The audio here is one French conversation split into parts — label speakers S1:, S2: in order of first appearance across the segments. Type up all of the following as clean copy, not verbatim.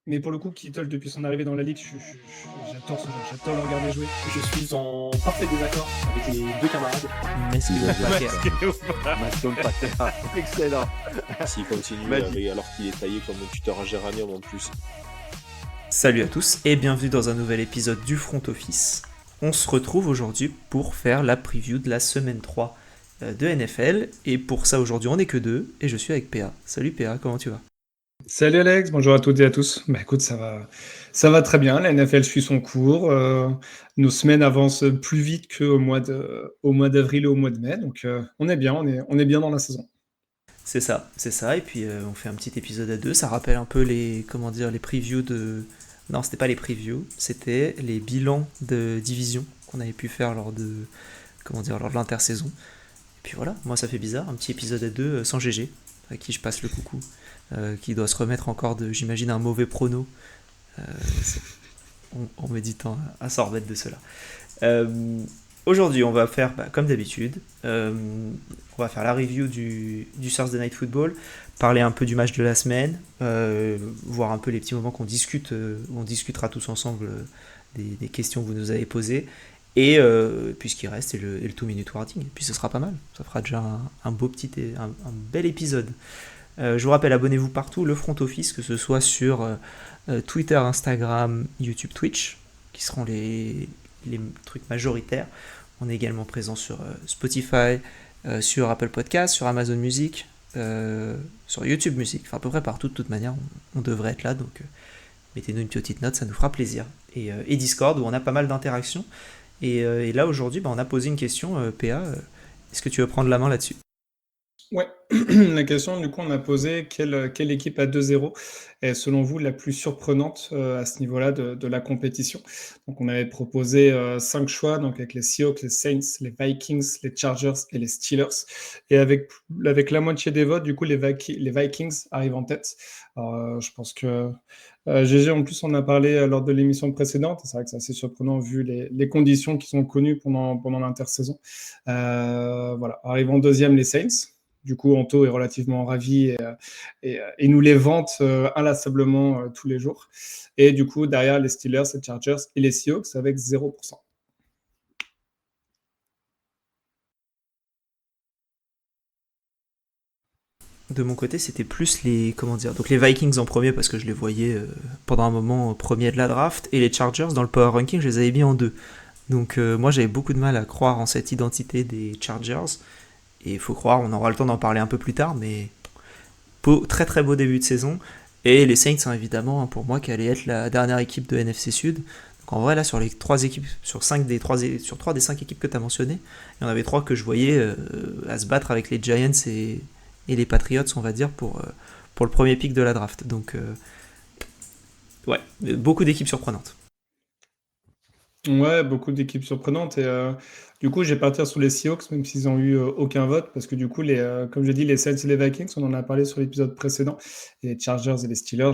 S1: Mais pour le coup, Kittle, depuis son arrivée dans la ligue, j'adore ce joueur, j'adore le regarder jouer.
S2: Je suis en parfait désaccord avec les deux camarades.
S3: Maston Paqueta. Excellent.
S4: S'il continue
S3: Magique.
S4: alors qu'il est taillé comme un tuteur en géranium en plus.
S5: Salut à tous et bienvenue dans un nouvel épisode du Front Office. On se retrouve aujourd'hui pour faire la preview de la semaine 3 de NFL. Et pour ça, aujourd'hui, on n'est que deux et je suis avec PA. Salut PA, comment tu vas ?
S1: Salut Alex, bonjour à toutes et à tous. Bah écoute, ça va très bien. La NFL suit son cours. Nos semaines avancent plus vite qu'au mois d'avril et au mois de mai. Donc on est bien, on est bien dans la saison.
S5: C'est ça. Et puis on fait un petit épisode à deux. Ça rappelle un peu les previews de... Non, c'était pas les previews, c'était les bilans de division qu'on avait pu faire lors de l'intersaison. Et puis voilà, moi ça fait bizarre, un petit épisode à deux sans GG, à qui je passe le coucou. Qui doit se remettre encore de, j'imagine, un mauvais prono en méditant à s'en remettre de cela. Aujourd'hui, on va faire, comme d'habitude, on va faire la review du Thursday Night Football, parler un peu du match de la semaine, voir un peu les petits moments qu'on discute, où on discutera tous ensemble des questions que vous nous avez posées, et puis ce qui reste, c'est le 2-minute warning, et puis ce sera pas mal, ça fera déjà un bel épisode. Je vous rappelle, abonnez-vous partout, le Front Office, que ce soit sur Twitter, Instagram, YouTube, Twitch, qui seront les trucs majoritaires. On est également présent sur Spotify, sur Apple Podcasts, sur Amazon Music, sur YouTube Music, enfin à peu près partout. De toute manière, on devrait être là, donc mettez-nous une petite note, ça nous fera plaisir. Et Discord, où on a pas mal d'interactions. Et là, aujourd'hui, on a posé une question, PA, est-ce que tu veux prendre la main là-dessus ?
S1: Ouais, la question, du coup, on a posé quelle équipe à 2-0 est, selon vous, la plus surprenante à ce niveau-là de la compétition. Donc, on avait proposé 5 choix, donc avec les Seahawks, les Saints, les Vikings, les Chargers et les Steelers. Et avec la moitié des votes, du coup, les Vikings arrivent en tête. Alors, je pense que GG, en plus, on a parlé lors de l'émission précédente. C'est vrai que c'est assez surprenant vu les conditions qui sont connues pendant l'intersaison. Voilà, arrivent en deuxième les Saints. Du coup, Anto est relativement ravi et nous les vante inlassablement tous les jours. Et du coup, derrière les Steelers, les Chargers et les Seahawks avec 0%.
S5: De mon côté, c'était plus donc les Vikings en premier parce que je les voyais pendant un moment premier de la draft, et les Chargers dans le power ranking, je les avais mis en 2. Donc moi, j'avais beaucoup de mal à croire en cette identité des Chargers, et il faut croire, on aura le temps d'en parler un peu plus tard, mais très très beau début de saison. Et les Saints, évidemment, pour moi, qui allait être la dernière équipe de NFC Sud. Donc en vrai, là, sur les 3 équipes, sur 3 des 5 équipes que tu as mentionnées, il y en avait 3 que je voyais à se battre avec les Giants et les Patriots, on va dire, pour le premier pick de la draft. Donc, ouais, beaucoup d'équipes surprenantes.
S1: Ouais, beaucoup d'équipes surprenantes. Et du coup, je vais partir sur les Seahawks, même s'ils n'ont eu aucun vote, parce que du coup, comme j'ai dit, les Saints et les Vikings, on en a parlé sur l'épisode précédent, et les Chargers et les Steelers,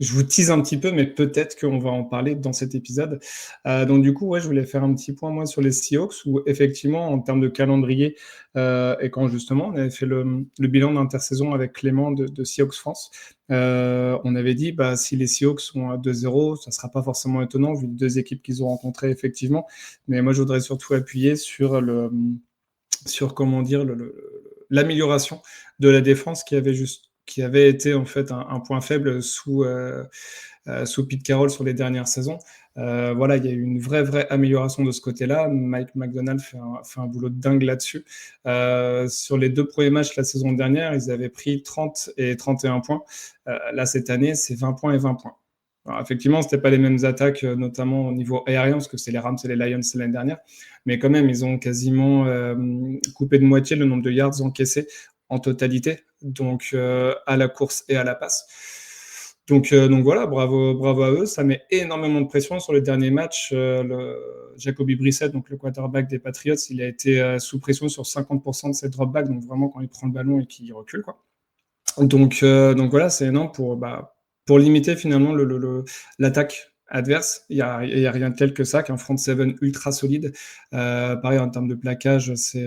S1: je vous tease un petit peu, mais peut-être qu'on va en parler dans cet épisode. Donc du coup, ouais, je voulais faire un petit point, moi, sur les Seahawks, où effectivement, en termes de calendrier, et quand justement, on avait fait le bilan d'intersaison avec Clément de Seahawks France, on avait dit, si les Seahawks sont à 2-0, ça ne sera pas forcément étonnant vu les deux équipes qu'ils ont rencontrées effectivement. Mais moi, je voudrais surtout appuyer sur comment dire, l'amélioration de la défense qui avait été en fait un point faible sous Pete Carroll sur les dernières saisons. Voilà, il y a eu une vraie amélioration de ce côté-là. Mike McDonald fait un boulot de dingue là-dessus. Sur les 2 premiers matchs la saison dernière, ils avaient pris 30 et 31 points. Là, cette année, c'est 20 points et 20 points. Alors, effectivement, ce n'était pas les mêmes attaques, notamment au niveau aérien, parce que c'est les Rams et les Lions l'année dernière. Mais quand même, ils ont quasiment coupé de moitié le nombre de yards encaissés en totalité, donc à la course et à la passe. Donc voilà, bravo à eux. Ça met énormément de pression sur les derniers matchs. Jacoby Brissett, donc le quarterback des Patriots, il a été sous pression sur 50% de ses dropbacks, donc vraiment quand il prend le ballon et qu'il recule, quoi. Donc voilà, c'est énorme pour limiter finalement l'attaque adverse. Il y a rien de tel que ça, qu'un front seven ultra solide. Pareil, en termes de plaquage, c'est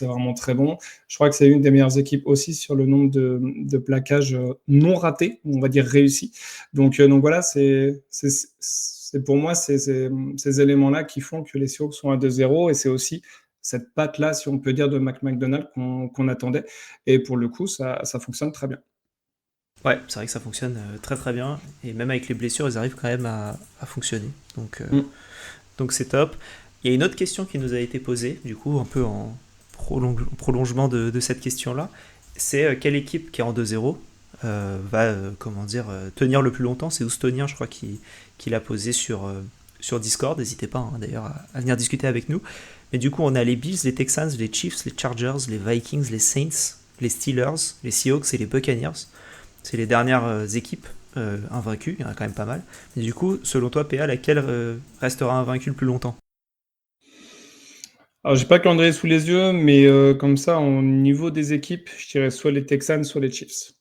S1: vraiment très bon. Je crois que c'est une des meilleures équipes aussi sur le nombre de plaquages non ratés, on va dire réussis. Donc voilà, c'est pour moi ces éléments-là qui font que les Seahawks sont à 2-0, et c'est aussi cette patte-là, si on peut dire, de McDonald qu'on attendait. Et pour le coup, ça fonctionne très bien.
S5: Ouais, c'est vrai que ça fonctionne très très bien. Et même avec les blessures, ils arrivent quand même à fonctionner. Donc c'est top. Il y a une autre question qui nous a été posée, du coup, un peu en prolongement de cette question-là. C'est quelle équipe qui est en 2-0 va tenir le plus longtemps. C'est Houstonien, je crois, qui l'a posé sur Discord. N'hésitez pas d'ailleurs à venir discuter avec nous. Mais du coup, on a les Bills, les Texans, les Chiefs, les Chargers, les Vikings, les Saints, les Steelers, les Seahawks et les Buccaneers. C'est les dernières équipes invaincues, il y en a quand même pas mal. Mais du coup, selon toi, PA, laquelle restera invaincue le plus longtemps ?
S1: Alors, j'ai pas le calendrier sous les yeux, mais comme ça, au niveau des équipes, je dirais soit les Texans, soit les Chiefs.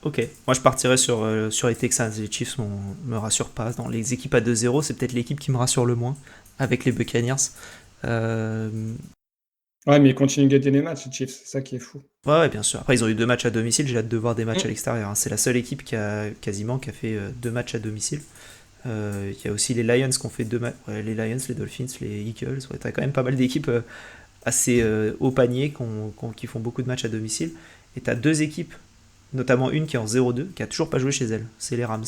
S5: Ok, moi je partirais sur les Texans. Les Chiefs me rassurent pas. Dans les équipes à 2-0, c'est peut-être l'équipe qui me rassure le moins, avec les Buccaneers.
S1: Ouais, mais ils continuent de gagner les matchs, les Chiefs, c'est ça qui est fou.
S5: Ouais, bien sûr. Après, ils ont eu 2 matchs à domicile, j'ai hâte de voir des matchs à l'extérieur. C'est la seule équipe qui a fait 2 matchs à domicile. Il y a aussi les Lions qui ont fait 2 matchs. Ouais, les Lions, les Dolphins, les Eagles. Ouais, t'as quand même pas mal d'équipes assez haut panier qui font beaucoup de matchs à domicile. Et t'as 2 équipes, notamment une qui est en 0-2, qui a toujours pas joué chez elle. C'est les Rams.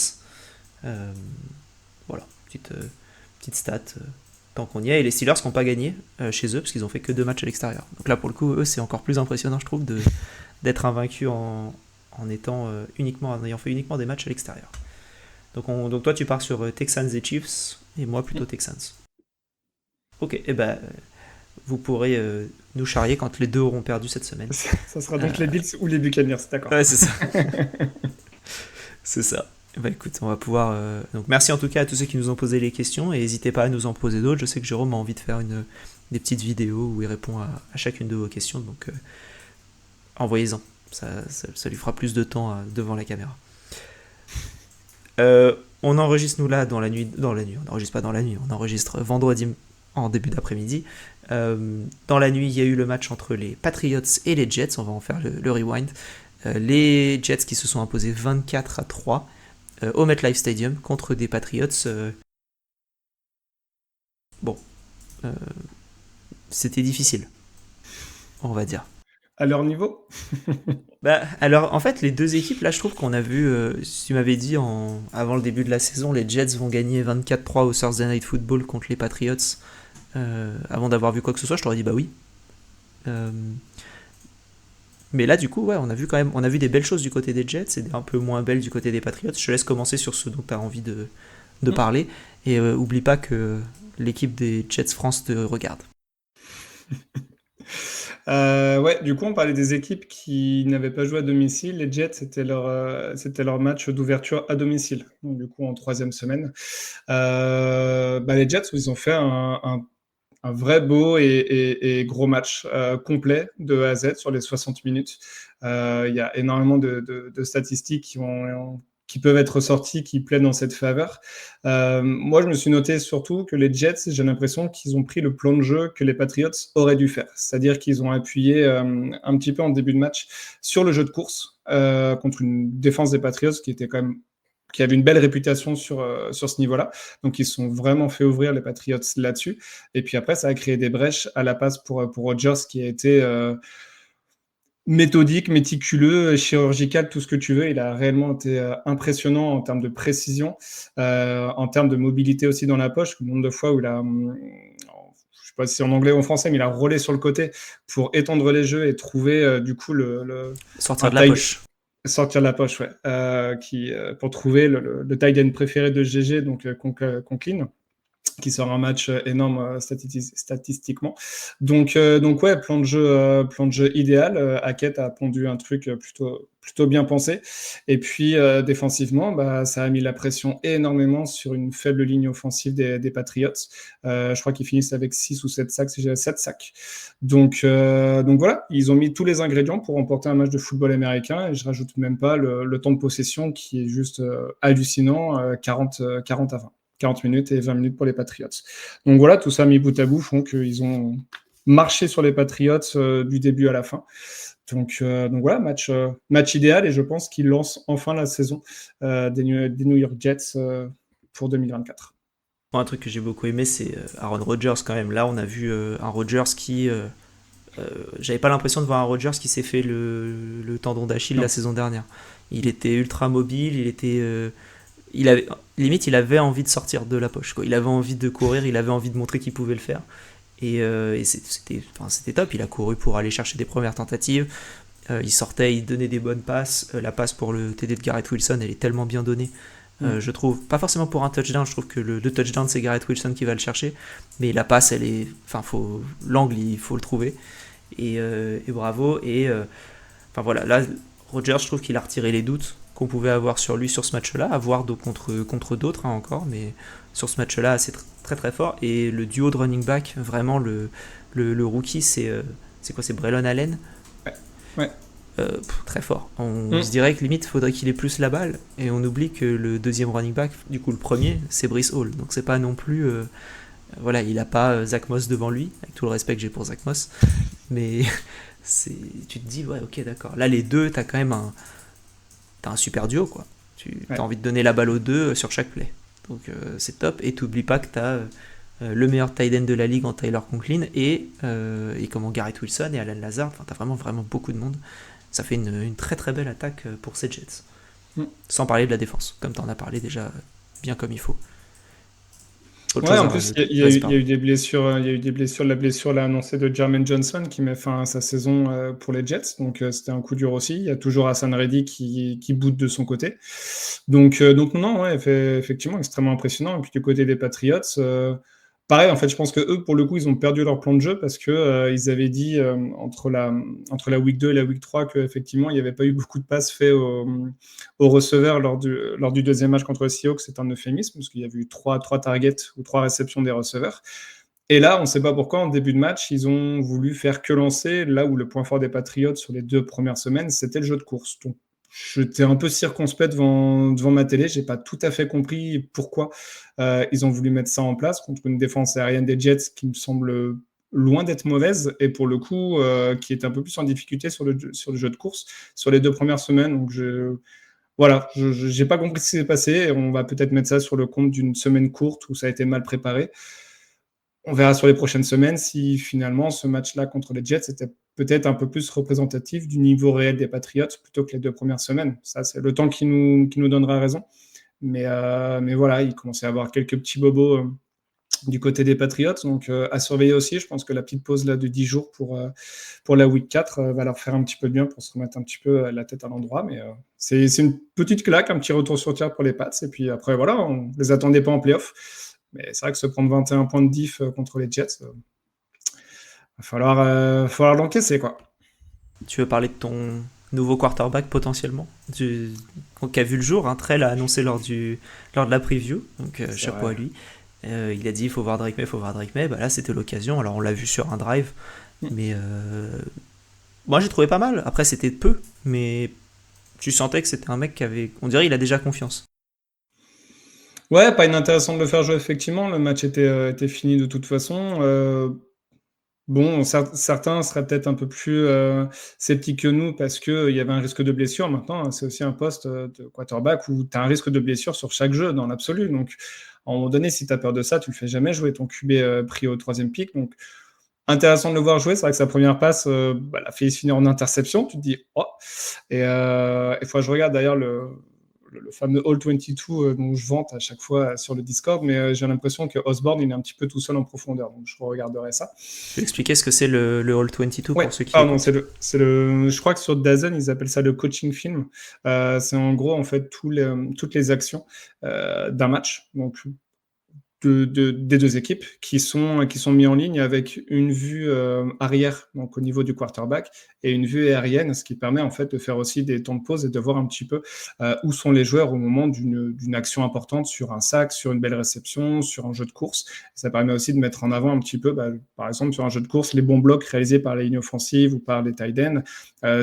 S5: Voilà, petite stat. Tant qu'on y est, et les Steelers qui n'ont pas gagné chez eux parce qu'ils ont fait que 2 matchs à l'extérieur. Donc là pour le coup, eux, c'est encore plus impressionnant, je trouve, d'être invaincus en ayant fait uniquement des matchs à l'extérieur. Donc toi tu pars sur Texans et Chiefs et moi plutôt Texans. Ok, et ben vous pourrez nous charrier quand les deux auront perdu cette semaine.
S1: Ça sera donc les Bills ou les Buccaneers, d'accord.
S5: Ouais, c'est ça. C'est ça. Bah écoute, on va pouvoir... Donc merci en tout cas à tous ceux qui nous ont posé les questions, et n'hésitez pas à nous en poser d'autres. Je sais que Jérôme a envie de faire des petites vidéos où il répond à chacune de vos questions, donc envoyez-en. Ça lui fera plus de temps devant la caméra. On enregistre nous là dans la nuit. On n'enregistre pas dans la nuit, on enregistre vendredi en début d'après-midi. Dans la nuit, il y a eu le match entre les Patriots et les Jets. On va en faire le rewind. Les Jets qui se sont imposés 24-3 au MetLife Stadium contre des Patriots. C'était difficile, on va dire.
S1: À leur niveau.
S5: Alors, en fait, les deux équipes, là, je trouve qu'on a vu, si tu m'avais dit avant le début de la saison, les Jets vont gagner 24-3 au Thursday Night Football contre les Patriots, avant d'avoir vu quoi que ce soit, je t'aurais dit bah oui. Mais là, du coup, ouais, on a vu des belles choses du côté des Jets et un peu moins belles du côté des Patriots. Je te laisse commencer sur ce dont tu as envie de parler. Et oublie pas que l'équipe des Jets France te regarde.
S1: Ouais, du coup, on parlait des équipes qui n'avaient pas joué à domicile. Les Jets, c'était leur match d'ouverture à domicile. Donc, du coup, en 3e semaine. Les Jets, ils ont fait un vrai beau et gros match complet de A à Z sur les 60 minutes. Il y a énormément de statistiques qui peuvent être sorties, qui plaident dans cette faveur. Moi, je me suis noté surtout que les Jets, j'ai l'impression qu'ils ont pris le plan de jeu que les Patriots auraient dû faire. C'est-à-dire qu'ils ont appuyé un petit peu en début de match sur le jeu de course contre une défense des Patriots qui avait une belle réputation sur ce niveau-là. Donc, ils se sont vraiment fait ouvrir, les Patriots, là-dessus. Et puis après, ça a créé des brèches à la passe pour Rodgers, qui a été méthodique, méticuleux, chirurgical, tout ce que tu veux. Il a réellement été impressionnant en termes de précision, en termes de mobilité aussi dans la poche. Le nombre de fois où il a... je sais pas si c'est en anglais ou en français, mais il a roulé sur le côté pour étendre les jeux et trouver du coup
S5: sortir de la poche.
S1: Sortir de la poche, ouais. Pour trouver le tight end préféré de GG, donc Conklin. qui sort un match énorme statistiquement. Donc ouais, plan de jeu idéal. Hackett a pondu un truc plutôt bien pensé. Et puis défensivement, bah, ça a mis la pression énormément sur une faible ligne offensive des Patriots. Je crois qu'ils finissent avec 6 ou 7 sacs, si j'ai 7 sacs. Donc voilà, ils ont mis tous les ingrédients pour remporter un match de football américain. Et je rajoute même pas le temps de possession qui est juste hallucinant, 40 à 20. 40 minutes et 20 minutes pour les Patriots. Donc voilà, tout ça mis bout à bout font qu'ils ont marché sur les Patriots du début à la fin. Donc voilà, match idéal, et je pense qu'ils lancent enfin la saison des New York Jets pour 2024.
S5: Un truc que j'ai beaucoup aimé, c'est Aaron Rodgers quand même. Là, on a vu un Rodgers qui... j'avais pas l'impression de voir un Rodgers qui s'est fait le tendon d'Achille la saison dernière. Il était ultra mobile, il avait envie de sortir de la poche, quoi. Il avait envie de courir, il avait envie de montrer qu'il pouvait le faire. Et c'était top. Il a couru pour aller chercher des premières tentatives. Il sortait, il donnait des bonnes passes. La passe pour le TD de Garrett Wilson, elle est tellement bien donnée. Je trouve, pas forcément pour un touchdown, je trouve que le touchdown c'est Garrett Wilson qui va le chercher. Mais la passe, elle est. Enfin, l'angle, il faut le trouver. Et bravo. Enfin voilà, là, Rodgers, je trouve qu'il a retiré les doutes qu'on pouvait avoir sur lui sur ce match-là, à voir contre d'autres encore, mais sur ce match-là, c'est très très fort. Et le duo de running back, vraiment le rookie, c'est quoi? C'est Braylon Allen.
S1: Ouais.
S5: Très fort. On se dirait que limite, il faudrait qu'il ait plus la balle, et on oublie que le deuxième running back, du coup le premier, c'est Breece Hall. Donc c'est pas non plus... voilà, il a pas Zach Moss devant lui, avec tout le respect que j'ai pour Zach Moss, mais tu te dis, ouais, ok, d'accord. Là, les deux, t'as quand même t'as un super duo, quoi. T'as envie de donner la balle aux deux sur chaque play. Donc c'est top. Et t'oublies pas que t'as le meilleur tight end de la ligue en Tyler Conklin et comment Garrett Wilson et Alan Lazard. Enfin, t'as vraiment beaucoup de monde. Ça fait une très très belle attaque pour ces Jets. Sans parler de la défense, comme t'en as parlé déjà bien comme il faut.
S1: En plus, il y a eu des blessures. La blessure l'a annoncé de Jermaine Johnson qui met fin à sa saison pour les Jets. Donc, c'était un coup dur aussi. Il y a toujours Hassan Reddick qui boude de son côté. Donc non, ouais, effectivement, extrêmement impressionnant. Et puis, du côté des Patriots, pareil, en fait, je pense que eux, pour le coup, ils ont perdu leur plan de jeu parce que ils avaient dit entre la week 2 et la week 3 qu'effectivement, il n'y avait pas eu beaucoup de passes faites aux receveurs lors du deuxième match contre les Seahawks. C'est un euphémisme parce qu'il y a eu 3 targets ou 3 réceptions des receveurs. Et là, on ne sait pas pourquoi, en début de match, ils ont voulu faire que lancer, là où le point fort des Patriots sur les 2 premières semaines, c'était le jeu de course. Donc, j'étais un peu circonspect devant ma télé. J'ai pas tout à fait compris pourquoi ils ont voulu mettre ça en place contre une défense aérienne des Jets qui me semble loin d'être mauvaise et pour le coup qui est un peu plus en difficulté sur le jeu de course sur les 2 premières semaines. Donc voilà, j'ai pas compris ce qui s'est passé et on va peut-être mettre ça sur le compte d'une semaine courte où ça a été mal préparé. On verra sur les prochaines semaines si finalement ce match-là contre les Jets était peut-être un peu plus représentatif du niveau réel des Patriots plutôt que les 2 premières semaines. Ça, c'est le temps qui nous donnera raison. Mais voilà, il commençait à avoir quelques petits bobos du côté des Patriots. Donc à surveiller aussi. Je pense que la petite pause là, de 10 jours pour la week 4 va leur faire un petit peu de bien pour se remettre un petit peu la tête à l'endroit. Mais c'est une petite claque, un petit retour sur terre pour les Pats. Et puis après, voilà, on ne les attendait pas en playoff. Mais c'est vrai que se prendre 21 points de diff contre les Jets, va falloir l'encaisser, quoi.
S5: Tu veux parler de ton nouveau quarterback potentiellement qui a vu le jour, hein. Trell a annoncé lors de la preview, donc chapeau à lui. Il a dit il faut voir Drake May. Bah là c'était l'occasion. Alors on l'a vu sur un drive, mais moi j'ai trouvé pas mal. Après c'était peu, mais tu sentais que c'était un mec qui avait, on dirait il a déjà confiance.
S1: Ouais, pas inintéressant de le faire jouer, effectivement. Le match était fini de toute façon. Bon, certains seraient peut-être un peu plus sceptiques que nous parce qu'il y avait un risque de blessure. Maintenant, c'est aussi un poste de quarterback où tu as un risque de blessure sur chaque jeu dans l'absolu. Donc, à un moment donné, si tu as peur de ça, tu le fais jamais jouer ton QB pris au 3e pick. Donc, intéressant de le voir jouer. C'est vrai que sa première passe, elle a failli se finir en interception. Tu te dis, oh. Et il faut que je regarde d'ailleurs le fameux All-22 dont je vante à chaque fois sur le Discord, mais j'ai l'impression que Osborne, il est un petit peu tout seul en profondeur, donc je regarderai ça.
S5: Tu peux expliquer ce que c'est le All-22 pour ceux qui...
S1: Pardon, je crois que sur DAZN, ils appellent ça le coaching film. C'est en gros, en fait, toutes les actions d'un match. Donc, des deux équipes qui sont mis en ligne avec une vue arrière, donc au niveau du quarterback, et une vue aérienne, ce qui permet en fait de faire aussi des temps de pause et de voir un petit peu où sont les joueurs au moment d'une action importante sur un sac, sur une belle réception, sur un jeu de course. Ça permet aussi de mettre en avant un petit peu, par exemple sur un jeu de course, les bons blocs réalisés par la ligne offensive ou par les tight ends.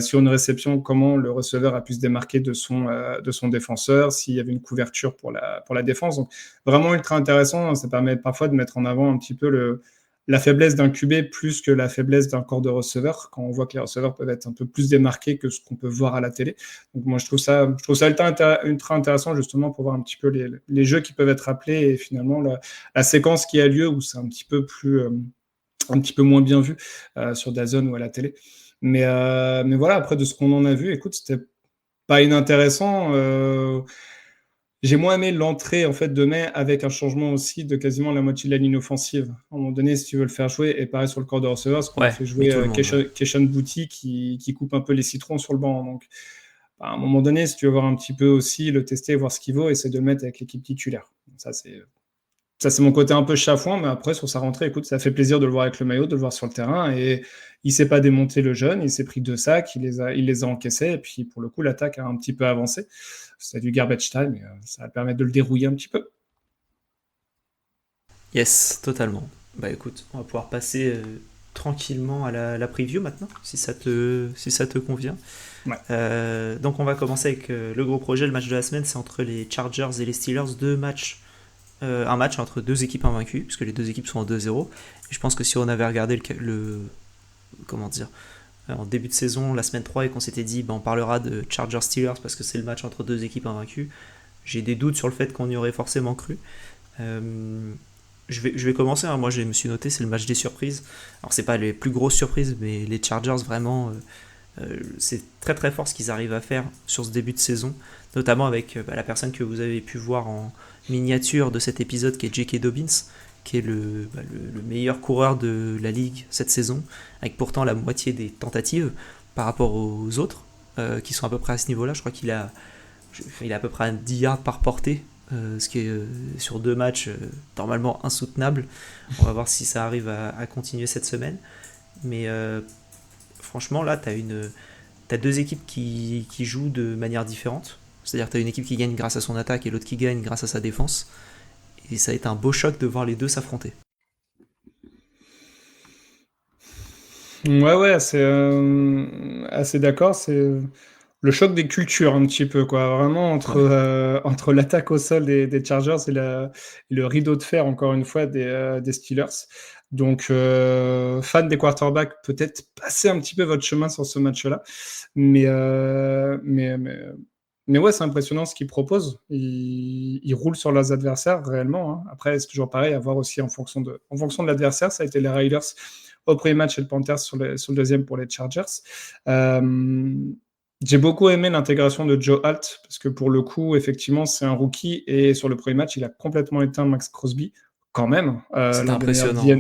S1: Sur une réception, comment le receveur a pu se démarquer de son défenseur, s'il y avait une couverture pour la défense. Donc vraiment ultra intéressant. Ça permet parfois de mettre en avant un petit peu la faiblesse d'un QB plus que la faiblesse d'un corps de receveur, quand on voit que les receveurs peuvent être un peu plus démarqués que ce qu'on peut voir à la télé. Donc moi, je trouve ça ultra intéressant justement pour voir un petit peu les jeux qui peuvent être appelés et finalement la séquence qui a lieu où c'est un petit peu moins bien vu sur DAZN ou à la télé. Mais voilà, après de ce qu'on en a vu, écoute, c'était pas inintéressant. J'ai moins aimé l'entrée en fait de mai avec un changement aussi de quasiment la moitié de la ligne offensive. À un moment donné, si tu veux le faire jouer, et pareil sur le corps de receveur, parce qu'on a fait jouer Keishon Boutte qui coupe un peu les citrons sur le banc. Donc, à un moment donné, si tu veux voir un petit peu aussi, le tester, voir ce qu'il vaut, essayer de le mettre avec l'équipe titulaire. Ça, c'est mon côté un peu chafouin, mais après, sur sa rentrée, écoute, ça fait plaisir de le voir avec le maillot, de le voir sur le terrain. Et il ne s'est pas démonté le jeune, il s'est pris 2 sacs, il les a encaissés. Et puis, pour le coup, l'attaque a un petit peu avancé. C'est du garbage time, mais ça va permettre de le dérouiller un petit peu.
S5: Yes, totalement. Bah écoute, on va pouvoir passer tranquillement à la preview maintenant, si ça te convient.
S1: Ouais.
S5: Donc on va commencer avec le gros projet, le match de la semaine, c'est entre les Chargers et les Steelers, un match entre deux équipes invaincues, puisque les deux équipes sont en 2-0. Et je pense que si on avait regardé en début de saison, la semaine 3, et qu'on s'était dit on parlera de Chargers-Steelers parce que c'est le match entre deux équipes invaincues, j'ai des doutes sur le fait qu'on y aurait forcément cru. Je vais commencer, moi je me suis noté, c'est le match des surprises. Alors c'est pas les plus grosses surprises, mais les Chargers vraiment, c'est très très fort ce qu'ils arrivent à faire sur ce début de saison, notamment avec la personne que vous avez pu voir en miniature de cet épisode qui est J.K. Dobbins, qui est le meilleur coureur de la ligue cette saison, avec pourtant la moitié des tentatives par rapport aux autres qui sont à peu près à ce niveau-là. Je crois qu'il a à peu près 10 yards par portée, ce qui est sur 2 matchs normalement insoutenable. On va voir si ça arrive à continuer cette semaine. Mais franchement, là, t'as 2 équipes qui jouent de manière différente. C'est-à-dire que t'as une équipe qui gagne grâce à son attaque et l'autre qui gagne grâce à sa défense. Et ça a été un beau choc de voir les deux s'affronter.
S1: Ouais, assez d'accord. C'est le choc des cultures un petit peu, quoi. Vraiment entre l'attaque au sol des Chargers et le rideau de fer, encore une fois, des Steelers. Donc, fan des quarterbacks, peut-être passez un petit peu votre chemin sur ce match-là. Mais ouais, c'est impressionnant ce qu'ils proposent. Ils roulent sur leurs adversaires réellement. Hein. Après, c'est toujours pareil, à voir aussi en fonction de l'adversaire. Ça a été les Raiders au premier match et le Panthers sur le deuxième pour les Chargers. J'ai beaucoup aimé l'intégration de Joe Alt parce que pour le coup, effectivement, c'est un rookie et sur le premier match, il a complètement éteint Max Crosby. Quand même,
S5: c'est impressionnant.
S1: L'un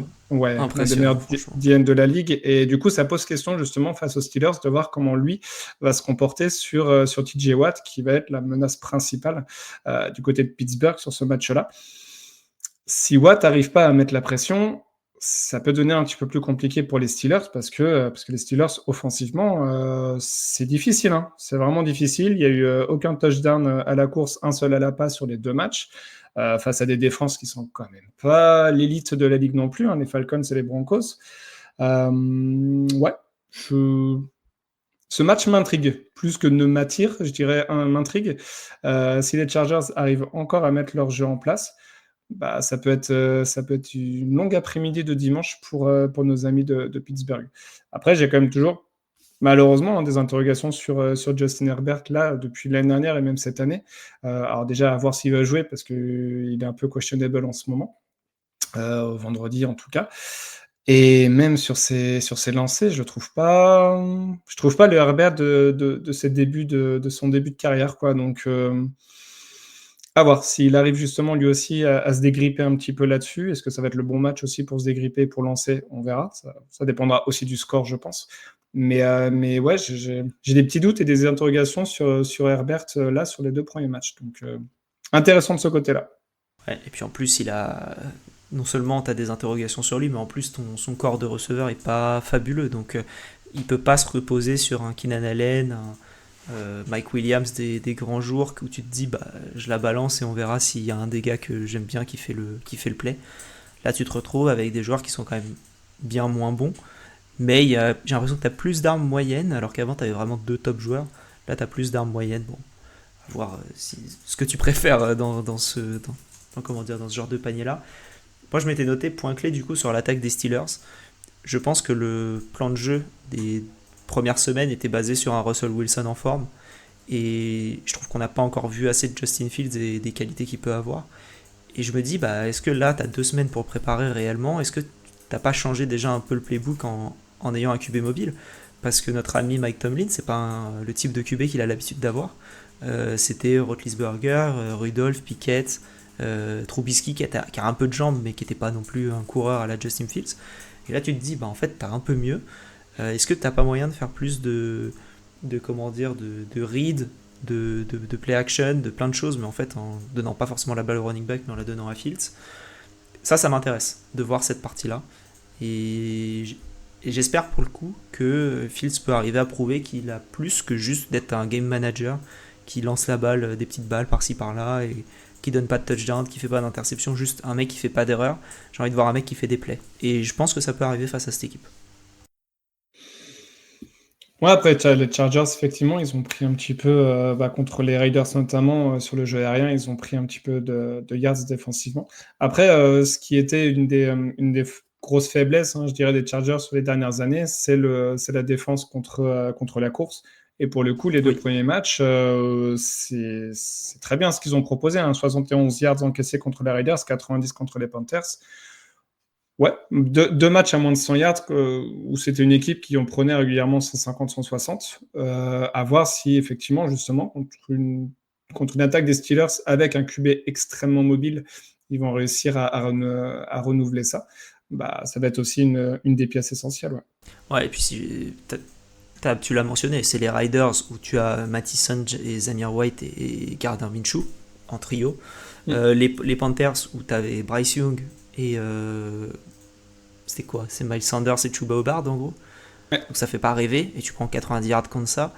S1: des meilleurs DN de la ligue. Et du coup, ça pose question justement face aux Steelers de voir comment lui va se comporter sur TJ Watt, qui va être la menace principale du côté de Pittsburgh sur ce match-là. Si Watt n'arrive pas à mettre la pression, ça peut donner un petit peu plus compliqué pour les Steelers parce que les Steelers, offensivement, c'est difficile. Hein. C'est vraiment difficile. Il n'y a eu aucun touchdown à la course, un seul à la passe sur les 2 matchs. Face à des défenses qui sont quand même pas l'élite de la ligue non plus, hein, les Falcons et les Broncos. Ouais, ce match m'intrigue, plus que ne m'attire, je dirais m'intrigue. Si les Chargers arrivent encore à mettre leur jeu en place, ça peut être une longue après-midi de dimanche pour nos amis de Pittsburgh. Après, j'ai quand même toujours malheureusement, des interrogations sur Justin Herbert là depuis l'année dernière et même cette année. Alors déjà, à voir s'il va jouer parce qu'il est un peu questionable en ce moment, vendredi en tout cas. Et même sur ses lancers, je trouve pas le Herbert de son début de carrière, quoi. Donc, à voir s'il arrive justement lui aussi à se dégripper un petit peu là-dessus. Est-ce que ça va être le bon match aussi pour se dégripper, pour lancer? On verra. Ça dépendra aussi du score, je pense. Mais ouais, j'ai des petits doutes et des interrogations sur Herbert là sur les 2 premiers matchs. Donc intéressant de ce côté-là.
S5: Ouais, et puis en plus, non seulement tu as des interrogations sur lui, mais en plus son corps de receveur est pas fabuleux. Donc il peut pas se reposer sur un Keenan Allen, Mike Williams des grands jours où tu te dis bah je la balance et on verra s'il y a un des gars que j'aime bien qui fait le play. Là tu te retrouves avec des joueurs qui sont quand même bien moins bons, mais j'ai l'impression que tu as plus d'armes moyennes alors qu'avant tu avais vraiment deux top joueurs. Là tu as plus d'armes moyennes. Bon, à voir ce que tu préfères comment dire, dans ce genre de panier là. Moi je m'étais noté point clé du coup sur l'attaque des Steelers. Je pense que le plan de jeu des premières semaines était basé sur un Russell Wilson en forme. Et je trouve qu'on n'a pas encore vu assez de Justin Fields et des qualités qu'il peut avoir. Et je me dis, bah, est-ce que là, tu as 2 semaines pour le préparer réellement? Est-ce que t'as pas changé déjà un peu le playbook en ayant un QB mobile? Parce que notre ami Mike Tomlin, c'est pas le type de QB qu'il a l'habitude d'avoir. C'était Roethlisberger, Rudolph, Pickett, Trubisky qui a un peu de jambes mais qui n'était pas non plus un coureur à la Justin Fields. Et là tu te dis bah en fait t'as un peu mieux. Est-ce que t'as pas moyen de faire plus de comment dire de read, de play action, de plein de choses, mais en fait en donnant pas forcément la balle au running back mais en la donnant à Fields? Ça m'intéresse de voir cette partie là. Et j'espère pour le coup que Fields peut arriver à prouver qu'il a plus que juste d'être un game manager qui lance la balle, des petites balles par-ci par-là et qui donne pas de touchdown, qui fait pas d'interception, juste un mec qui fait pas d'erreur. J'ai envie de voir un mec qui fait des plays. Et je pense que ça peut arriver face à cette équipe.
S1: Ouais, après, les Chargers, effectivement, ils ont pris un petit peu, contre les Raiders notamment, sur le jeu aérien, ils ont pris un petit peu de yards défensivement. Après, ce qui était une des grosses faiblesses, je dirais, des Chargers sur les dernières années, c'est la défense contre la course. Et pour le coup, les 2 premiers matchs, c'est très bien ce qu'ils ont proposé. 71 yards encaissés contre les Raiders, 90 contre les Panthers. Ouais, 2 matchs à moins de 100 yards où c'était une équipe qui en prenait régulièrement 150, 160. À voir si effectivement, justement, contre une attaque des Steelers avec un QB extrêmement mobile, ils vont réussir à renouveler ça. Bah, ça va être aussi une des pièces essentielles.
S5: Ouais, et puis tu l'as mentionné, c'est les Riders où tu as Mattison et Zamir White et Gardner Minshew en trio. Les Panthers où tu avais Bryce Young et c'était quoi? C'est Miles Sanders et Chuba Hubbard en gros.
S1: Ouais.
S5: Donc ça fait pas rêver et tu prends 90 yards contre ça.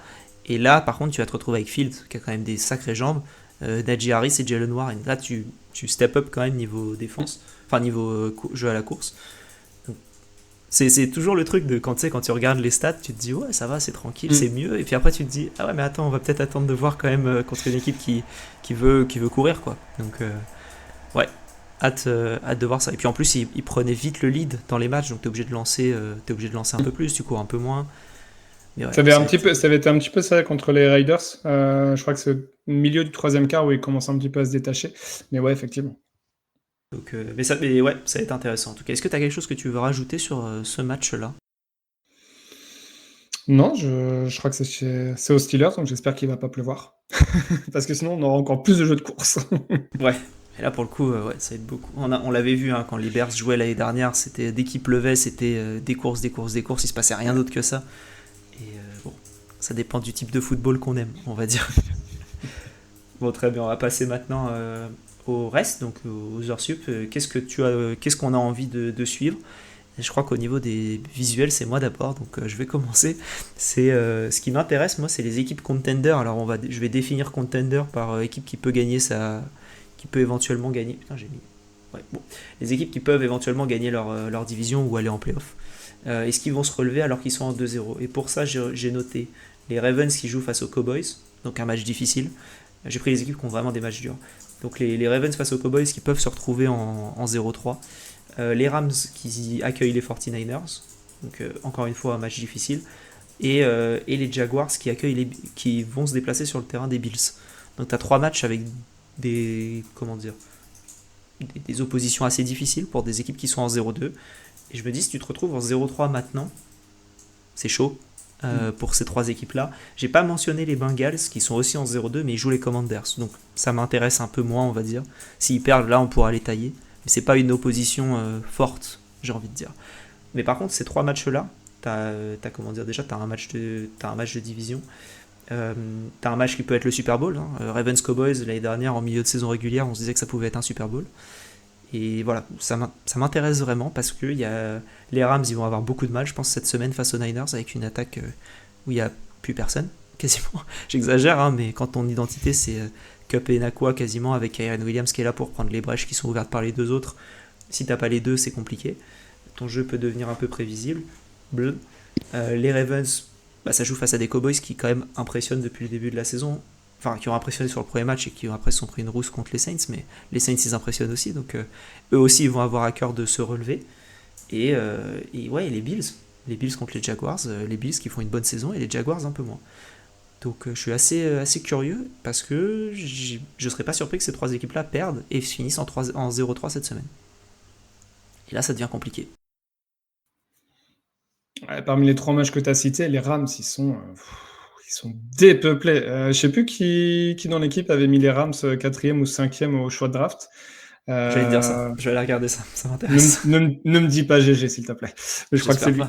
S5: Et là par contre tu vas te retrouver avec Fields qui a quand même des sacrées jambes, Najee Harris et Jalen Warren. Là tu step up quand même niveau défense, enfin niveau jeu à la course. Donc, c'est toujours le truc de quand tu regardes les stats, tu te dis ouais ça va, c'est tranquille, c'est mieux. Et puis après tu te dis ah ouais mais attends, on va peut-être attendre de voir quand même contre une équipe qui veut courir quoi. Donc ouais. Hâte de voir ça. Et puis en plus, il prenait vite le lead dans les matchs, donc t'es obligé de lancer un peu plus, tu cours un peu moins. Mais ouais,
S1: ça avait été un petit peu ça contre les Raiders. Je crois que c'est au milieu du 3e quart où il commence un petit peu à se détacher. Mais ouais, effectivement.
S5: Donc, mais ouais, ça va être intéressant. En tout cas, est-ce que tu as quelque chose que tu veux rajouter sur ce match-là?
S1: Non, je crois que c'est aux Steelers, donc j'espère qu'il va pas pleuvoir. Parce que sinon, on aura encore plus de jeux de course.
S5: Ouais. Et là, pour le coup, ouais, ça va être beaucoup. On l'avait vu quand les Bears jouaient l'année dernière, c'était dès qu'il pleuvait, c'était des courses, il se passait rien d'autre que ça. Et bon, ça dépend du type de football qu'on aime, on va dire. Bon, très bien, on va passer maintenant au reste, donc aux heures sup. Qu'est-ce qu'on a envie de suivre? Et je crois qu'au niveau des visuels, c'est moi d'abord, donc je vais commencer. C'est ce qui m'intéresse, moi, c'est les équipes contender. Alors, je vais définir contender par équipe qui peut gagner qui peut éventuellement gagner. Putain, j'ai mis. Ouais, bon. Les équipes qui peuvent éventuellement gagner leur division ou aller en playoff. Est-ce qu'ils vont se relever alors qu'ils sont en 2-0? Et pour ça, j'ai noté les Ravens qui jouent face aux Cowboys, donc un match difficile. J'ai pris les équipes qui ont vraiment des matchs durs. Donc les Ravens face aux Cowboys qui peuvent se retrouver en 0-3. Les Rams qui accueillent les 49ers, donc encore une fois un match difficile. Et les Jaguars qui vont se déplacer sur le terrain des Bills. Donc tu as 3 matchs avec des oppositions assez difficiles pour des équipes qui sont en 0-2. Et je me dis, si tu te retrouves en 0-3 maintenant, c'est chaud pour ces 3 équipes-là. J'ai pas mentionné les Bengals qui sont aussi en 0-2, mais ils jouent les Commanders. Donc ça m'intéresse un peu moins, on va dire. S'ils perdent, là, on pourra les tailler. Mais c'est pas une opposition forte, j'ai envie de dire. Mais par contre, ces 3 matchs-là, t'as un match de division. T'as un match qui peut être le Super Bowl. Hein. Ravens Cowboys, l'année dernière, en milieu de saison régulière, on se disait que ça pouvait être un Super Bowl. Et voilà, ça m'intéresse vraiment parce que les Rams, ils vont avoir beaucoup de mal, je pense, cette semaine face aux Niners avec une attaque où il n'y a plus personne, quasiment. J'exagère, hein, mais quand ton identité, c'est Kupp et Nakua quasiment avec Kyren Williams qui est là pour prendre les brèches qui sont ouvertes par les deux autres. Si t'as pas les deux, c'est compliqué. Ton jeu peut devenir un peu prévisible. Les Ravens, ça joue face à des Cowboys qui quand même impressionnent depuis le début de la saison. Enfin, qui ont impressionné sur le premier match et qui après se sont pris une rousse contre les Saints, mais les Saints ils impressionnent aussi, donc eux aussi ils vont avoir à cœur de se relever. Et ouais, les Bills contre les Jaguars, les Bills qui font une bonne saison et les Jaguars un peu moins. Donc je suis assez curieux parce que je serais pas surpris que ces trois équipes là perdent et finissent en 0-3 cette semaine. Et là ça devient compliqué.
S1: Ouais, parmi les 3 matchs que tu as cités, les Rams, ils sont dépeuplés. Je sais plus qui dans l'équipe avait mis les Rams 4e ou 5e au choix de draft.
S5: J'allais te dire ça, je vais aller regarder ça m'intéresse.
S1: Ne me dis pas GG, s'il te plaît. Mais je crois que c'est lui.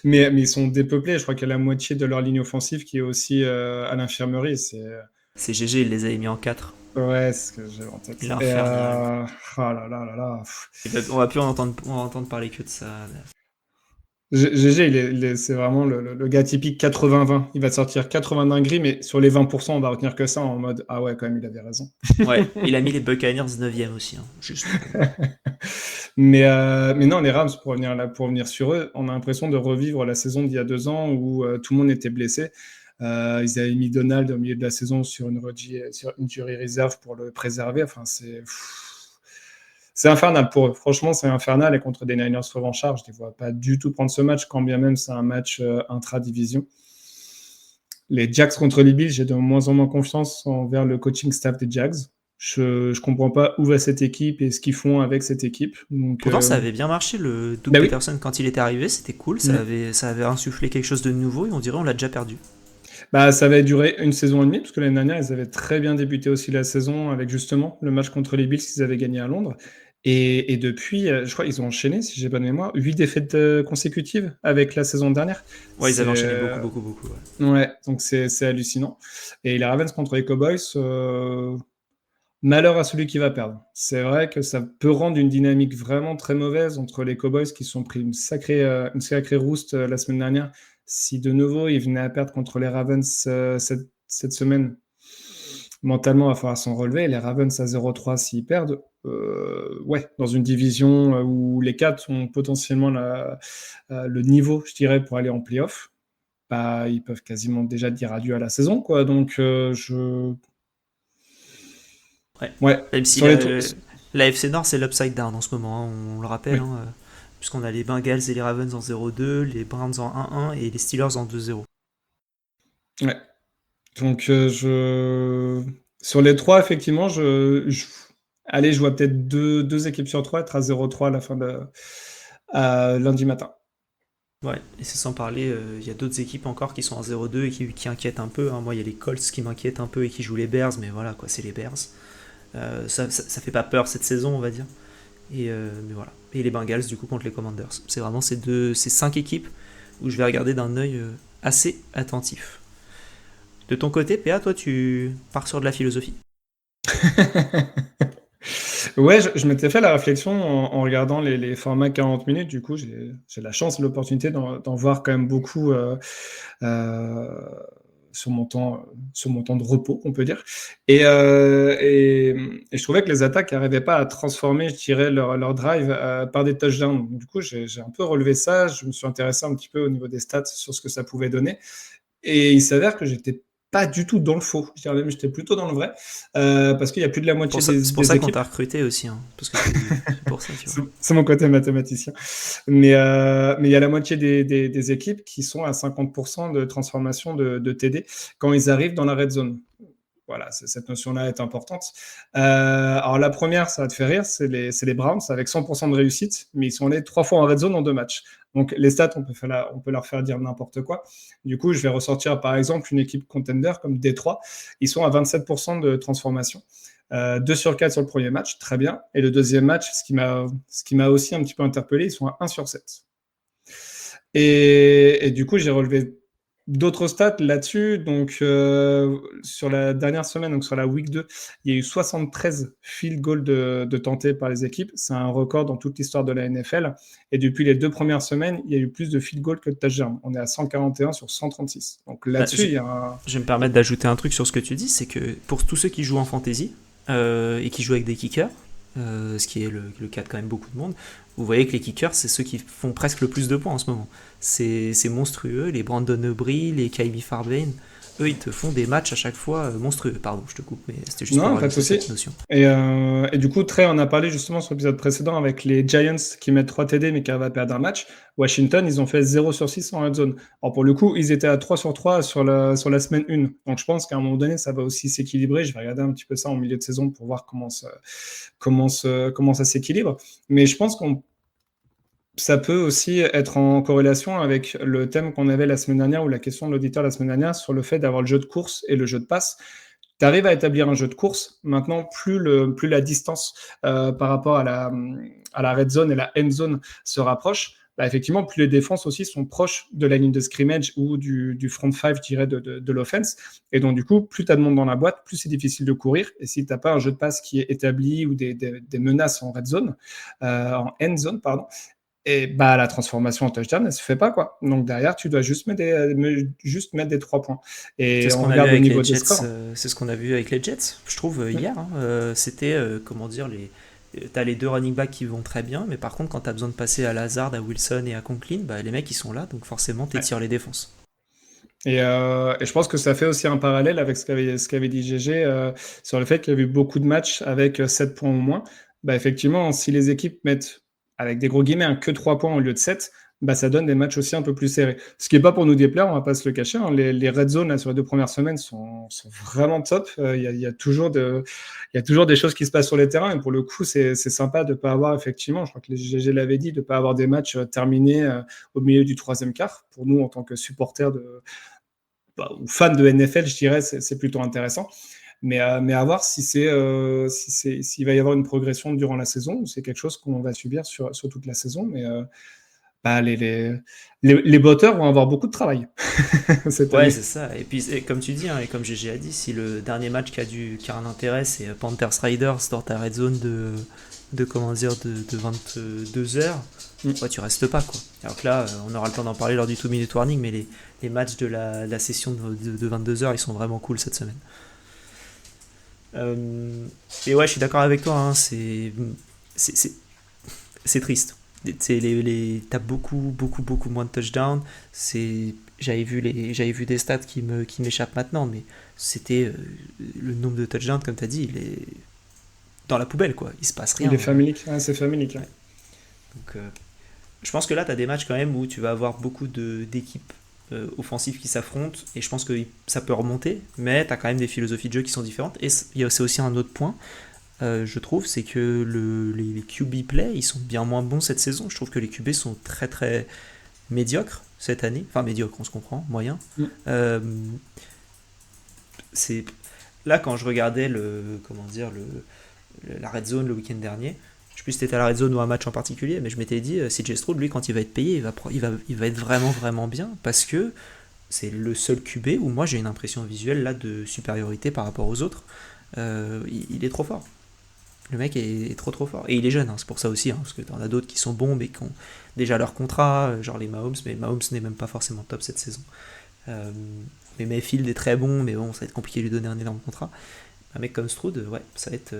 S1: mais ils sont dépeuplés. Je crois qu'il y a la moitié de leur ligne offensive qui est aussi à l'infirmerie.
S5: C'est GG, il les avait mis en 4.
S1: Ouais, c'est ce que j'avais en tête.
S5: Il est infernal.
S1: Oh là là là là.
S5: On va plus entendre parler que de ça.
S1: GG, c'est vraiment le gars typique 80-20. Il va te sortir 80 dingueries, mais sur les 20%, on va retenir que ça en mode ah ouais, quand même, il avait raison.
S5: Ouais, il a mis les Buccaneers 9e aussi. Hein, juste.
S1: mais non, les Rams, pour revenir sur eux, on a l'impression de revivre la saison d'il y a 2 ans où tout le monde était blessé. Ils avaient mis Donald au milieu de la saison sur une injury reserve pour le préserver. Enfin, c'est infernal pour eux. Franchement, c'est infernal. Et contre des Niners revanchards, je ne les vois pas du tout prendre ce match, quand bien même c'est un match intra-division. Les Jags contre les Bills, j'ai de moins en moins confiance envers le coaching staff des Jags. Je ne comprends pas où va cette équipe et ce qu'ils font avec cette équipe. Donc,
S5: pourtant, ça avait bien marché. Le Doug Peterson, quand il était arrivé, c'était cool. Ça avait insufflé quelque chose de nouveau et on dirait on l'a déjà perdu.
S1: Ça avait duré 1 saison et demie, parce que l'année dernière, ils avaient très bien débuté aussi la saison avec justement le match contre les Bills qu'ils avaient gagné à Londres. Et depuis, je crois qu'ils ont enchaîné, si j'ai bonne mémoire, 8 défaites consécutives avec la saison dernière.
S5: Ouais, ils avaient enchaîné beaucoup.
S1: Ouais, donc c'est hallucinant. Et les Ravens contre les Cowboys, malheur à celui qui va perdre. C'est vrai que ça peut rendre une dynamique vraiment très mauvaise entre les Cowboys qui se sont pris une sacrée rouste la semaine dernière. Si de nouveau ils venaient à perdre contre les Ravens cette semaine, mentalement, il va falloir s'en relever. Les Ravens à 0-3, s'ils perdent, dans une division où les 4 ont potentiellement le niveau, je dirais, pour aller en play-off, ils peuvent quasiment déjà dire adieu à la saison, quoi. Donc,
S5: Ouais. Même si la FC Nord, c'est l'upside down en ce moment, hein, on le rappelle, oui. Puisqu'on a les Bengals et les Ravens en 0-2, les Browns en 1-1 et les Steelers en 2-0.
S1: Ouais. Donc, sur les 3, effectivement, allez, je vois peut-être 2 équipes sur 3 être à 0-3 à la fin de lundi matin.
S5: Ouais, et c'est sans parler, il y a d'autres équipes encore qui sont en 0-2 et qui inquiètent un peu. Hein. Moi, il y a les Colts qui m'inquiètent un peu et qui jouent les Bears, mais voilà, quoi, c'est les Bears. Ça fait pas peur cette saison, on va dire. Mais voilà. Et les Bengals, du coup, contre les Commanders. C'est vraiment ces 5 équipes où je vais regarder d'un œil assez attentif. De ton côté, PA, toi, tu pars sur de la philosophie.
S1: Ouais, je m'étais fait la réflexion en regardant les formats 40 minutes. Du coup, j'ai la chance et l'opportunité d'en voir quand même beaucoup sur mon temps de repos, on peut dire. Et je trouvais que les attaques n'arrivaient pas à transformer, je dirais, leur drive par des touchdowns. Du coup, j'ai un peu relevé ça. Je me suis intéressé un petit peu au niveau des stats sur ce que ça pouvait donner. Et il s'avère que j'étais pas du tout dans le faux. Je dirais même j'étais plutôt dans le vrai. Parce qu'il y a plus de la moitié des équipes.
S5: C'est pour ça qu'on t'a recruté aussi. Hein, parce que c'est pour ça, tu vois.
S1: C'est mon côté mathématicien. Mais il y a la moitié des équipes qui sont à 50% de transformation de TD quand ils arrivent dans la red zone. Voilà, cette notion-là est importante. Alors la première, ça va te faire rire, c'est les Browns avec 100% de réussite, mais ils sont allés 3 fois en red zone en 2 matchs. Donc les stats, on peut leur faire dire n'importe quoi. Du coup, je vais ressortir par exemple une équipe contender comme Détroit. Ils sont à 27% de transformation. 2 sur 4 sur le premier match, très bien. Et le deuxième match, ce qui m'a aussi un petit peu interpellé, ils sont à 1 sur 7. Et du coup, j'ai relevé D'autres stats là-dessus, donc sur la dernière semaine, donc sur la week 2, il y a eu 73 field goals de tentés par les équipes. C'est un record dans toute l'histoire de la NFL. Et depuis les 2 premières semaines, il y a eu plus de field goals que de touchdowns. On est à 141 sur 136. Donc là-dessus, il y a un...
S5: Je vais me permettre d'ajouter un truc sur ce que tu dis, c'est que pour tous ceux qui jouent en fantasy et qui jouent avec des kickers, ce qui est le cas de quand même beaucoup de monde, vous voyez que les kickers, c'est ceux qui font presque le plus de points en ce moment. C'est monstrueux, les Brandon Aubrey, les Kylie Farbane, eux ils te font des matchs à chaque fois monstrueux. Pardon, je te coupe, mais c'était juste
S1: Non,
S5: pour
S1: pas de
S5: rajouter
S1: souci.
S5: cette notion.
S1: Et du coup, Trey en a parlé justement sur l'épisode précédent avec les Giants qui mettent 3 TD mais qui arrivent à perdre un match. Washington, ils ont fait 0 sur 6 en red zone. Alors pour le coup, ils étaient à 3 sur 3 sur la semaine 1. Donc je pense qu'à un moment donné, ça va aussi s'équilibrer. Je vais regarder un petit peu ça en milieu de saison pour voir comment ça s'équilibre. Mais je pense ça peut aussi être en corrélation avec le thème qu'on avait la semaine dernière ou la question de l'auditeur la semaine dernière sur le fait d'avoir le jeu de course et le jeu de passe. Tu arrives à établir un jeu de course, maintenant plus la distance par rapport à la red zone et la end zone se rapproche, bah, effectivement, plus les défenses aussi sont proches de la ligne de scrimmage ou du front five, je dirais, de l'offense. Et donc, du coup, plus tu as de monde dans la boîte, plus c'est difficile de courir. Et si tu n'as pas un jeu de passe qui est établi ou des menaces en red zone, en end zone, pardon, et bah la transformation en touchdown, elle se fait pas, quoi. Donc derrière, tu dois juste mettre des 3 points. Et
S5: C'est ce
S1: on
S5: qu'on a vu
S1: regarde au
S5: avec
S1: niveau
S5: les
S1: des
S5: Jets.
S1: scores.
S5: C'est ce qu'on a vu avec les Jets, je trouve hier. C'était comment dire t'as les 2 running backs qui vont très bien, mais par contre quand t'as besoin de passer à Lazard, à Wilson et à Conklin, bah les mecs ils sont là, donc forcément t'étires les défenses.
S1: Et je pense que ça fait aussi un parallèle avec ce qu'avait dit GG sur le fait qu'il y a eu beaucoup de matchs avec 7 points ou moins. Bah effectivement, si les équipes mettent, avec des gros guillemets, que 3 points au lieu de 7, bah ça donne des matchs aussi un peu plus serrés. Ce qui n'est pas pour nous déplaire, on va pas se le cacher. Hein. Les red zones là, sur les 2 premières semaines sont vraiment top. Il y a toujours des choses qui se passent sur les terrains. Et pour le coup, c'est sympa de ne pas avoir, effectivement, je crois que les GG l'avait dit, de ne pas avoir des matchs terminés au milieu du 3e quart. Pour nous, en tant que supporters ou fans de NFL, je dirais, c'est plutôt intéressant. Mais à voir s'il va y avoir une progression durant la saison, ou c'est quelque chose qu'on va subir sur toute la saison. Mais bah, les botteurs vont avoir beaucoup de travail cette année.
S5: Ouais, c'est ça. Et puis, comme tu dis, hein, et comme GG a dit, si le dernier match qui a un intérêt, c'est Panthers Raiders dans ta red zone de 22h, ouais, tu restes pas, quoi. Alors que là, on aura le temps d'en parler lors du 2-minute warning, mais les matchs de la session de 22h, ils sont vraiment cool cette semaine. Et ouais, je suis d'accord avec toi, hein, c'est triste. T'as beaucoup moins de touchdowns. J'avais vu des stats qui m'échappent maintenant, mais c'était le nombre de touchdowns, comme tu as dit, il est dans la poubelle, quoi. Il se passe rien.
S1: Il est familique, c'est familique.
S5: Ouais. Donc, je pense que là, tu as des matchs quand même où tu vas avoir beaucoup d'équipes offensives qui s'affrontent, et je pense que ça peut remonter, mais tu as quand même des philosophies de jeu qui sont différentes. Et c'est aussi un autre point, je trouve, c'est que les QB play, ils sont bien moins bons cette saison. Je trouve que les QB sont très très médiocres cette année. Enfin, médiocres, on se comprend, moyen. C'est là, quand je regardais la red zone le week-end dernier, je sais plus si c'était à la red zone ou un match en particulier, mais je m'étais dit, CJ Stroud, lui, quand il va être payé, il va être vraiment vraiment bien, parce que c'est le seul QB où moi j'ai une impression visuelle là de supériorité par rapport aux autres. Il est trop fort. Le mec est trop fort. Et il est jeune, hein, c'est pour ça aussi, hein, parce que t'en as d'autres qui sont bons mais qui ont déjà leur contrat, genre les Mahomes, mais Mahomes n'est même pas forcément top cette saison. Mais Mayfield est très bon, mais bon, ça va être compliqué de lui donner un énorme contrat. Un mec comme Stroud, ouais, ça va être...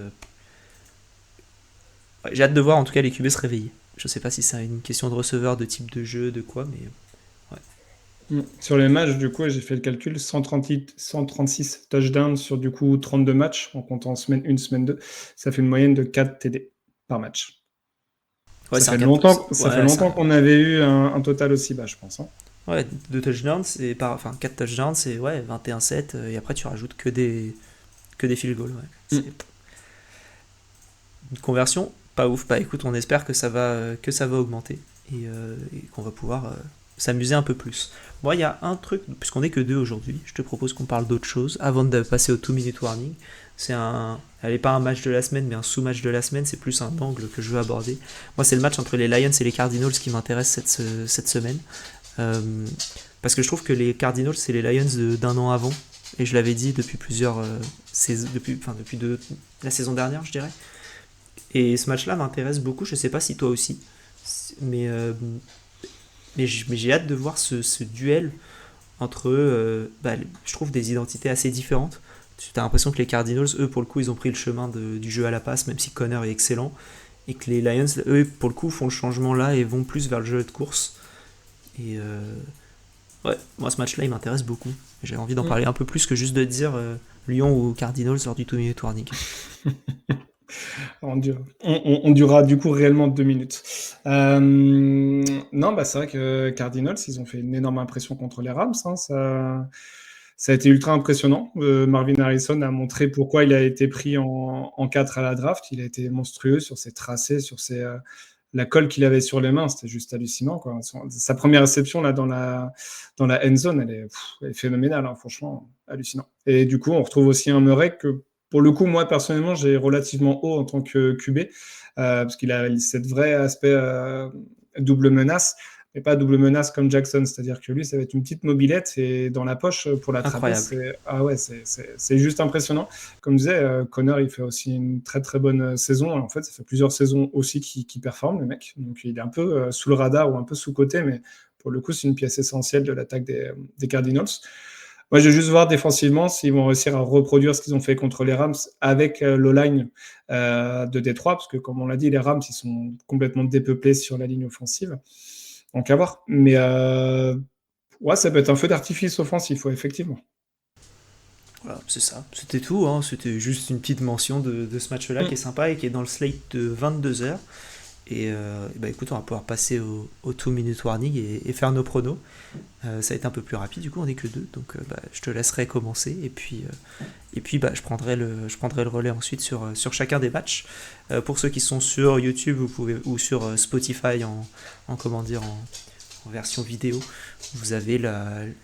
S5: Ouais, j'ai hâte de voir en tout cas les QB se réveiller. Je sais pas si c'est une question de receveur, de type de jeu, de quoi, mais ouais.
S1: Sur les matchs, du coup, j'ai fait le calcul, 136 touchdowns sur du coup 32 matchs, en comptant semaine 1, semaine 2. Ça fait une moyenne de 4 TD par match.
S5: Ouais,
S1: ça fait longtemps qu'on avait eu un total aussi bas, je pense. Hein.
S5: Ouais, 2 touchdowns, 4 touchdowns, c'est 21-7, et après tu rajoutes que des field goals. Ouais. Une conversion pas ouf. Bah écoute, on espère que ça va augmenter et qu'on va pouvoir s'amuser un peu plus. Moi, il y a un truc, puisqu'on n'est que 2 aujourd'hui, je te propose qu'on parle d'autre chose avant de passer au 2-minute warning. Elle n'est pas un match de la semaine, mais un sous-match de la semaine, c'est plus un angle que je veux aborder. Moi, c'est le match entre les Lions et les Cardinals qui m'intéresse cette semaine. parce que je trouve que les Cardinals, c'est les Lions d'un an avant, et je l'avais dit depuis plusieurs saisons, depuis la saison dernière, je dirais. Et ce match-là m'intéresse beaucoup, je sais pas si toi aussi, mais, mais j'ai hâte de voir ce duel entre, je trouve, des identités assez différentes. Tu as l'impression que les Cardinals, eux, pour le coup, ils ont pris le chemin du jeu à la passe, même si Connor est excellent, et que les Lions, eux, pour le coup, font le changement là et vont plus vers le jeu de course. Et ouais, moi, ce match-là, il m'intéresse beaucoup. J'ai envie d'en parler un peu plus que juste de dire Lyon ou Cardinals lors du 2-minute warning.
S1: On durera du coup réellement 2 minutes. Non, c'est vrai que Cardinals, ils ont fait une énorme impression contre les Rams. Hein, ça a été ultra impressionnant. Marvin Harrison a montré pourquoi il a été pris en 4 à la draft. Il a été monstrueux sur ses tracés, sur la colle qu'il avait sur les mains. C'était juste hallucinant, quoi. Sa première réception là, dans la end zone, elle est phénoménale, hein, franchement, hallucinant. Et du coup, on retrouve aussi un Murray que, pour le coup, moi, personnellement, j'ai relativement haut en tant que QB, parce qu'il a cette vraie aspect double menace, mais pas double menace comme Jackson, c'est-à-dire que lui, ça va être une petite mobilette et dans la poche pour l'attraper. C'est juste impressionnant. Comme je disais, Connor, il fait aussi une très très bonne saison. En fait, ça fait plusieurs saisons aussi qu'il performe, le mec. Donc, il est un peu sous le radar ou un peu sous-côté, mais pour le coup, c'est une pièce essentielle de l'attaque des Cardinals. Moi, je vais juste voir défensivement s'ils vont réussir à reproduire ce qu'ils ont fait contre les Rams avec l'O-line de Détroit, parce que, comme on l'a dit, les Rams, ils sont complètement dépeuplés sur la ligne offensive. Donc, à voir. Mais ouais, ça peut être un feu d'artifice offensif, ouais, effectivement.
S5: Voilà, c'est ça. C'était tout. Hein. C'était juste une petite mention de ce match-là qui est sympa et qui est dans le slate de 22h. Et écoute, on va pouvoir passer au 2-minute warning et faire nos pronos. Ça va être un peu plus rapide, du coup on n'est que deux, donc je te laisserai commencer et puis je prendrai le relais ensuite sur chacun des matchs. Pour ceux qui sont sur YouTube ou sur Spotify en version vidéo, vous avez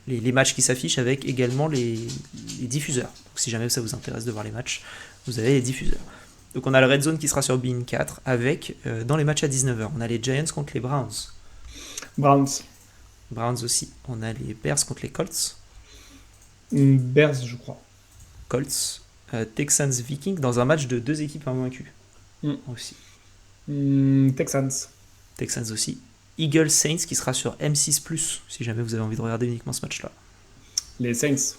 S5: les matchs qui s'affichent avec également les diffuseurs. Donc, si jamais ça vous intéresse de voir les matchs, vous avez les diffuseurs. Donc on a le Red Zone qui sera sur beIN 4 avec, dans les matchs à 19h, on a les Giants contre les Browns. Browns aussi. On a les Bears contre les Colts.
S1: Bears, je crois.
S5: Colts. Texans Vikings dans un match de 2 équipes invaincues. Aussi.
S1: Texans
S5: aussi. Eagles Saints qui sera sur M6+, si jamais vous avez envie de regarder uniquement ce match-là.
S1: Les Saints.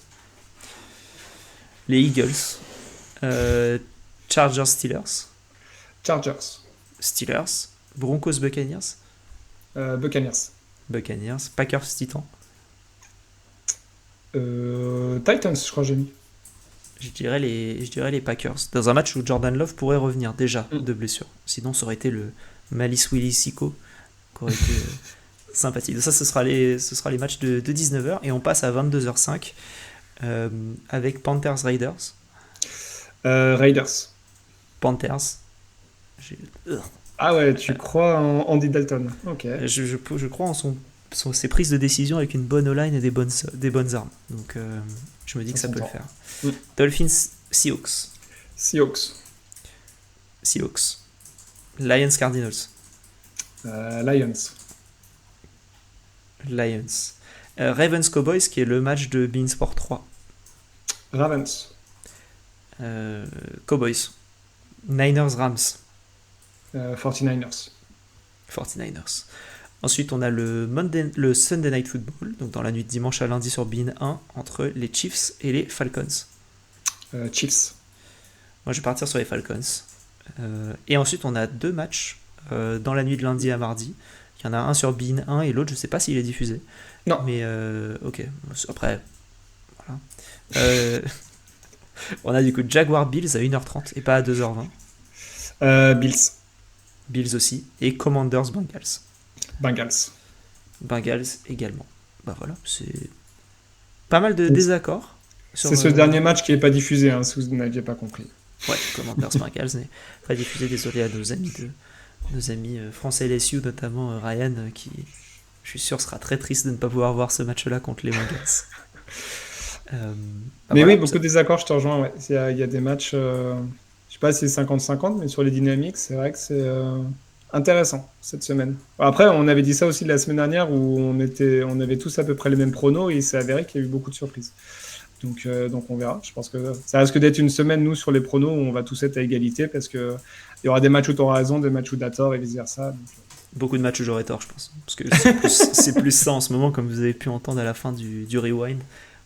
S5: Les Eagles. Chargers Steelers. Broncos Buccaneers. Buccaneers. Packers Titans.
S1: Titans, je crois que j'ai mis.
S5: Je dirais les Packers. Dans un match où Jordan Love pourrait revenir déjà de blessure. Sinon, ça aurait été le Malice Willis Sicko qui aurait été sympathique. Donc ça, ce sera les matchs de 19h. Et on passe à 22h05 avec Panthers Raiders.
S1: Raiders.
S5: Panthers.
S1: Ah ouais, tu crois en Andy Dalton. Ok.
S5: Je crois en ses prises de décision avec une bonne O-line et des bonnes armes. Donc je me dis que ça peut le faire. Dolphins Seahawks. Lions Cardinals. Lions. Ravens Cowboys qui est le match de beIN Sport 3.
S1: Ravens.
S5: Cowboys. Niners Rams.
S1: 49ers.
S5: Ensuite, on a le Sunday Night Football, donc dans la nuit de dimanche à lundi sur beIN 1, entre les Chiefs et les Falcons.
S1: Chiefs.
S5: Moi, je vais partir sur les Falcons. Et ensuite, on a 2 matchs dans la nuit de lundi à mardi. Il y en a un sur beIN 1 et l'autre, je ne sais pas s'il est diffusé.
S1: Non.
S5: Mais ok. Après, voilà. On a du coup Jaguar Bills à 1h30 et pas à 2h20. Bills aussi. Et Commanders Bengals également. Voilà, c'est pas mal de désaccords.
S1: C'est ce dernier match qui n'est pas diffusé, hein, si vous n'aviez pas compris.
S5: Ouais, Commanders Bengals n'est pas diffusé. Désolé à nos amis français LSU, notamment Ryan, qui, je suis sûr, sera très triste de ne pas pouvoir voir ce match-là contre les Bengals.
S1: Mais voilà, oui, beaucoup de désaccords, je te rejoins. Ouais. Il y a des matchs, je sais pas si c'est 50-50, mais sur les dynamiques, c'est vrai que intéressant cette semaine. Après, on avait dit ça aussi la semaine dernière où on avait tous à peu près les mêmes pronos et il s'est avéré qu'il y a eu beaucoup de surprises. Donc on verra. Je pense que ça risque d'être une semaine, nous, sur les pronos, où on va tous être à égalité parce qu'il y aura des matchs où tu auras raison, des matchs où tu as tort et vice-versa.
S5: Beaucoup de matchs où j'aurais tort, je pense. Parce que c'est plus ça en ce moment, comme vous avez pu entendre à la fin du rewind.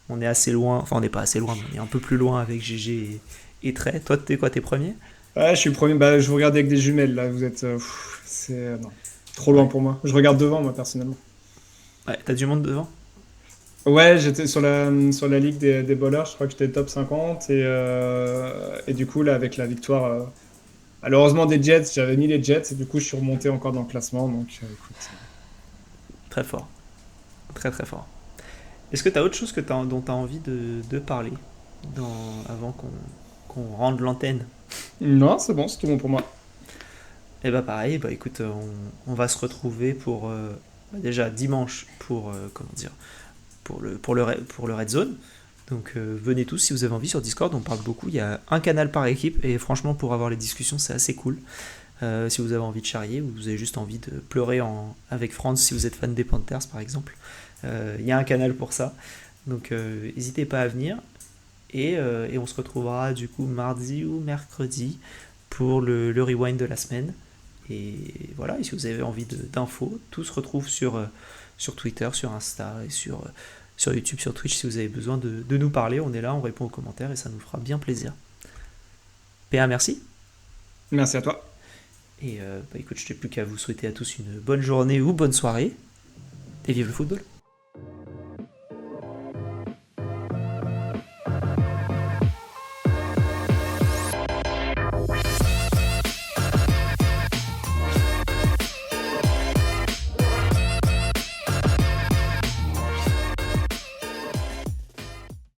S5: On est assez loin, enfin on n'est pas assez loin, mais on est un peu plus loin avec GG et Trey. Toi, t'es quoi, t'es premier?
S1: Ouais, je suis premier. Bah, je vous regarde avec des jumelles, là. Vous êtes... c'est non, trop loin pour moi. Je regarde devant, moi, personnellement.
S5: Ouais, t'as du monde devant?
S1: Ouais, j'étais sur la ligue des bowlers, je crois que j'étais top 50 et du coup là avec la victoire malheureusement des Jets, j'avais mis les Jets et du coup je suis remonté encore dans le classement donc écoute.
S5: Très fort. Très très fort. Est-ce que t'as autre chose dont t'as envie de parler avant qu'on rende l'antenne?
S1: Non, c'est bon, c'est tout bon pour moi.
S5: Et bah pareil, bah écoute, on va se retrouver pour déjà dimanche pour comment dire pour le Red Zone. Donc venez tous si vous avez envie sur Discord, on parle beaucoup, il y a un canal par équipe et franchement pour avoir les discussions c'est assez cool. Si vous avez envie de charrier ou vous avez juste envie de pleurer avec France si vous êtes fan des Panthers par exemple, il y a un canal pour ça. Donc n'hésitez pas à venir et on se retrouvera du coup mardi ou mercredi pour le rewind de la semaine. Et voilà, et si vous avez envie d'infos, tout se retrouve sur Twitter, sur Insta et sur YouTube, sur Twitch si vous avez besoin de nous parler. On est là, on répond aux commentaires et ça nous fera bien plaisir. PA, merci.
S1: Merci à toi.
S5: Et écoute, je n'ai plus qu'à vous souhaiter à tous une bonne journée ou bonne soirée. Et vive le football.